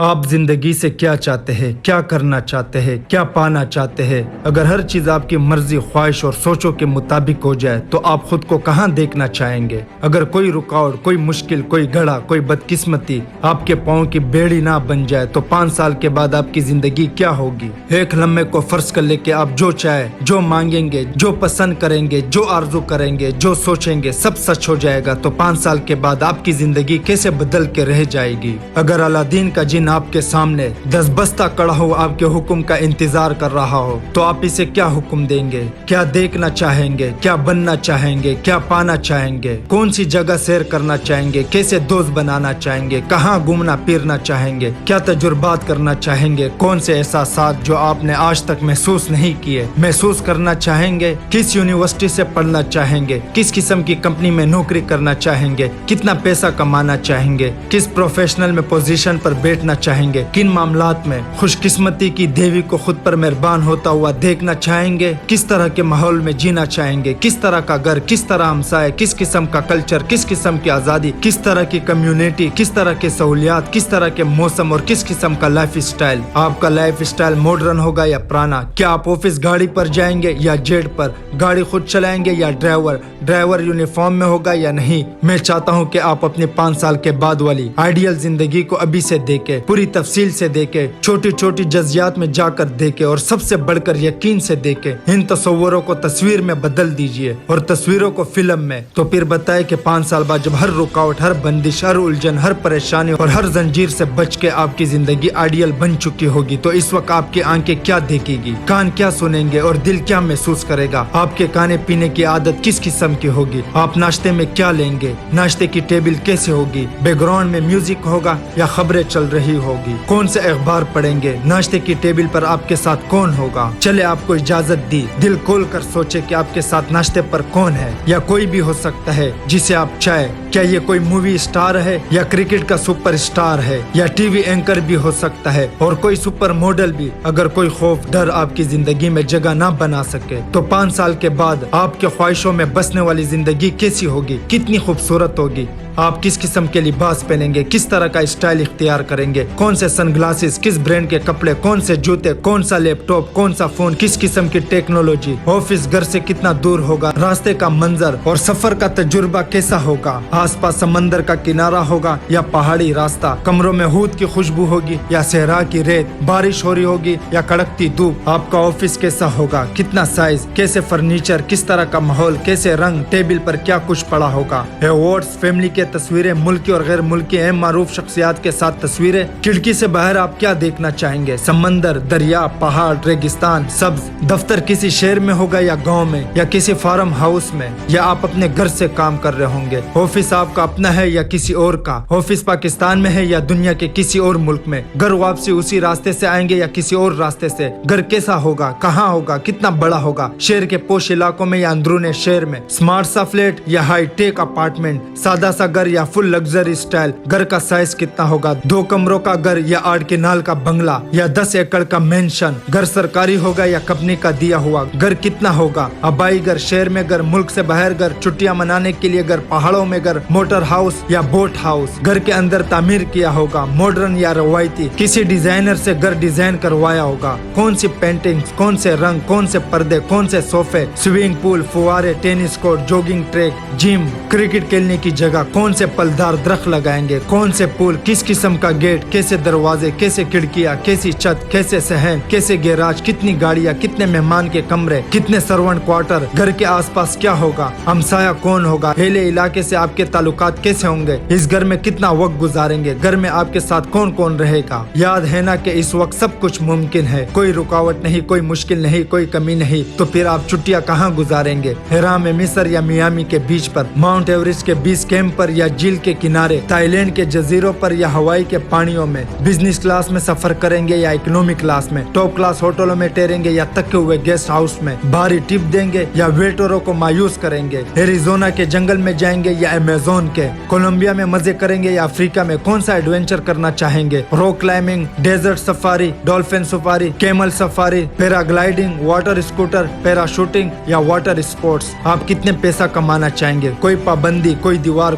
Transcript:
آپ زندگی سے کیا چاہتے ہیں, کیا کرنا چاہتے ہیں, کیا پانا چاہتے ہیں؟ اگر ہر چیز آپ کی مرضی, خواہش اور سوچوں کے مطابق ہو جائے تو آپ خود کو کہاں دیکھنا چاہیں گے؟ اگر کوئی رکاوٹ, کوئی مشکل, کوئی گڑھا, کوئی بدقسمتی آپ کے پاؤں کی بیڑی نہ بن جائے تو 5 سال کے بعد آپ کی زندگی کیا ہوگی؟ ایک لمحے کو فرض کر لے کہ آپ جو چاہے, جو مانگیں گے, جو پسند کریں گے, جو آرزو کریں گے, جو سوچیں گے سب سچ ہو جائے گا تو 5 سال کے بعد آپ کی زندگی کیسے بدل کے رہ جائے گی؟ اگر الادین کا جن آپ کے سامنے دستبستہ کڑا ہو, آپ کے حکم کا انتظار کر رہا ہو تو آپ اسے کیا حکم دیں گے؟ کیا دیکھنا چاہیں گے؟ کیا بننا چاہیں گے؟ کیا پانا چاہیں گے؟ کون سی جگہ سیر کرنا چاہیں گے؟ کیسے دوست بنانا چاہیں گے؟ کہاں گھومنا پھرنا چاہیں گے؟ کیا تجربات کرنا چاہیں گے؟ کون سے احساسات جو آپ نے آج تک محسوس نہیں کیے محسوس کرنا چاہیں گے؟ کس یونیورسٹی سے پڑھنا چاہیں گے؟ کس قسم کی کمپنی میں نوکری کرنا چاہیں گے؟ کتنا پیسہ کمانا چاہیں گے؟ کس پروفیشنل میں پوزیشن پر بیٹھنا چاہیں گے؟ کن معاملات میں خوش قسمتی کی دیوی کو خود پر مہربان ہوتا ہوا دیکھنا چاہیں گے؟ کس طرح کے ماحول میں جینا چاہیں گے؟ کس طرح کا گھر, کس طرح ہمسائے, کس قسم کا کلچر, کس قسم کی آزادی, کس طرح کی کمیونٹی, کس طرح کے سہولیات, کس طرح کے موسم اور کس قسم کا لائف اسٹائل؟ آپ کا لائف اسٹائل ماڈرن ہوگا یا پرانا؟ کیا آپ آفس گاڑی پر جائیں گے یا جیٹ پر؟ گاڑی خود چلائیں گے یا ڈرائیور یونیفارم میں ہوگا یا نہیں؟ میں چاہتا ہوں کہ آپ اپنے 5 سال کے بعد والی آئیڈیل زندگی کو ابھی سے دیکھیں, پوری تفصیل سے دیکھیں, چھوٹی چھوٹی جزیات میں جا کر دیکھیں اور سب سے بڑھ کر یقین سے دیکھیں. ان تصوروں کو تصویر میں بدل دیجئے اور تصویروں کو فلم میں. تو پھر بتائے کہ 5 سال بعد جب ہر رکاوٹ, ہر بندش, ہر الجھن, ہر پریشانی اور ہر زنجیر سے بچ کے آپ کی زندگی آئیڈیل بن چکی ہوگی تو اس وقت آپ کی آنکھیں کیا دیکھے گی, کان کیا سنیں گے اور دل کیا محسوس کرے گا؟ آپ کے کھانے پینے کی عادت کس قسم کی ہوگی؟ آپ ناشتے میں کیا لیں گے؟ ناشتے کی ٹیبل کیسے ہوگی؟ بیک گراؤنڈ میں میوزک ہوگا یا خبریں چل رہی ہوگی؟ کون سے اخبار پڑھیں گے؟ ناشتے کی ٹیبل پر آپ کے ساتھ کون ہوگا؟ چلے آپ کو اجازت دی, دل کھول کر سوچے کہ آپ کے ساتھ ناشتے پر کون ہے, یا کوئی بھی ہو سکتا ہے جسے آپ چاہے. کیا یہ کوئی مووی اسٹار ہے یا کرکٹ کا سپر اسٹار ہے یا ٹی وی اینکر بھی ہو سکتا ہے اور کوئی سپر ماڈل بھی. اگر کوئی خوف, ڈر آپ کی زندگی میں جگہ نہ بنا سکے تو 5 سال کے بعد آپ کے خواہشوں میں بسنے والی زندگی کیسی ہوگی, کتنی خوبصورت ہوگی؟ آپ کس قسم کے لباس پہنیں گے, کس طرح کا اسٹائل اختیار کریں گے, کون سے سن گلاسز, کس برانڈ کے کپڑے, کون سے جوتے, کون سا لیپ ٹاپ, کون سا فون, کس قسم کی ٹیکنالوجی, آفس گھر سے کتنا دور ہوگا, راستے کا منظر اور سفر کا تجربہ کیسا ہوگا, آس پاس سمندر کا کنارہ ہوگا یا پہاڑی راستہ, کمروں میں ہود کی خوشبو ہوگی یا صحرا کی ریت, بارش ہو رہی ہوگی یا کڑکتی دھوپ, آپ کا آفس کیسا ہوگا, کتنا سائز, کیسے فرنیچر, کس طرح کا ماحول, کیسے رنگ, ٹیبل پر کیا کچھ پڑا ہوگا, ایوارڈز, فیملی کے تصویریں, ملکی اور غیر ملکی اہم معروف شخصیات کے ساتھ تصویریں. کھڑکی سے باہر آپ کیا دیکھنا چاہیں گے؟ سمندر, دریا, پہاڑ, ریگستان, سبز. دفتر کسی شہر میں ہوگا یا گاؤں میں یا کسی فارم ہاؤس میں, یا آپ اپنے گھر سے کام کر رہے ہوں گے؟ آفس آپ کا اپنا ہے یا کسی اور کا؟ آفس پاکستان میں ہے یا دنیا کے کسی اور ملک میں؟ گھر واپسی اسی راستے سے آئیں گے یا کسی اور راستے سے؟ گھر کیسا ہوگا, کہاں ہوگا, کتنا بڑا ہوگا, شہر کے پوش علاقوں میں یا اندرون شہر میں؟ اسمارٹ سا فلیٹ یا ہائی ٹیک اپارٹمنٹ, سادہ سا گھر یا فل لگژری اسٹائل؟ گھر کا سائز کتنا ہوگا, 2 کمروں کا گھر یا 8 کنال کا بنگلہ یا 10 ایکڑ کا مینشن؟ گھر سرکاری ہوگا یا کمپنی کا دیا ہوا؟ گھر کتنا ہوگا, آبائی گھر, شہر میں گھر, ملک سے باہر گھر, چھٹیاں منانے کے لیے گھر, پہاڑوں میں گھر, موٹر ہاؤس یا بوٹ ہاؤس؟ گھر کے اندر تعمیر کیا ہوگا, ماڈرن یا روایتی, کسی ڈیزائنر سے گھر ڈیزائن کروایا ہوگا؟ کون سی پینٹنگز, کون سے رنگ, کون سے پردے, کون سے صوفے, سوئمنگ پول, فوارے, tennis court, jogging track, gym, cricket کھیلنے کی جگہ, کون سے پلدار درخت لگائیں گے, کون سے پول, کس قسم کا گیٹ, کیسے دروازے, کیسے کھڑکیاں, کیسی چھت, کیسے صحن, کیسے گیراج, کتنی گاڑیاں, کتنے مہمان کے کمرے, کتنے سرونٹ کوارٹر, گھر کے آس پاس کیا ہوگا, ہمسایہ کون ہوگا, اہل علاقے سے آپ کے تعلقات کیسے ہوں گے, اس گھر میں کتنا وقت گزاریں گے, گھر میں آپ کے ساتھ کون کون رہے گا؟ یاد ہے نا کہ اس وقت سب کچھ ممکن ہے, کوئی رکاوٹ نہیں, کوئی مشکل نہیں, کوئی کمی نہیں. تو پھر آپ چھٹیاں کہاں گزاریں گے؟ حرام مصر یا میامی کے بیچ پر, ماؤنٹ ایوریسٹ کے بیس کیمپ پر یا جھیل کے کنارے, تھائی لینڈ کے جزیروں پر یا ہوائی کے پانیوں میں؟ بزنس کلاس میں سفر کریں گے یا اکنومی کلاس میں؟ ٹاپ کلاس ہوٹلوں میں ٹھہریں گے یا تکے ہوئے گیسٹ ہاؤس میں؟ بھاری ٹپ دیں گے یا ویٹروں کو مایوس کریں گے؟ ایریزونا کے جنگل میں جائیں گے یا امیزون کے؟ کولمبیا میں مزے کریں گے یا افریقہ میں؟ کون سا ایڈونچر کرنا چاہیں گے؟ Rock climbing, desert safari, dolphin safari, camel safari, paragliding, water scooter, para shooting یا واٹر اسپورٹس؟ آپ کتنے پیسہ کمانا چاہیں گے؟ کوئی پابندی, کوئی دیوار,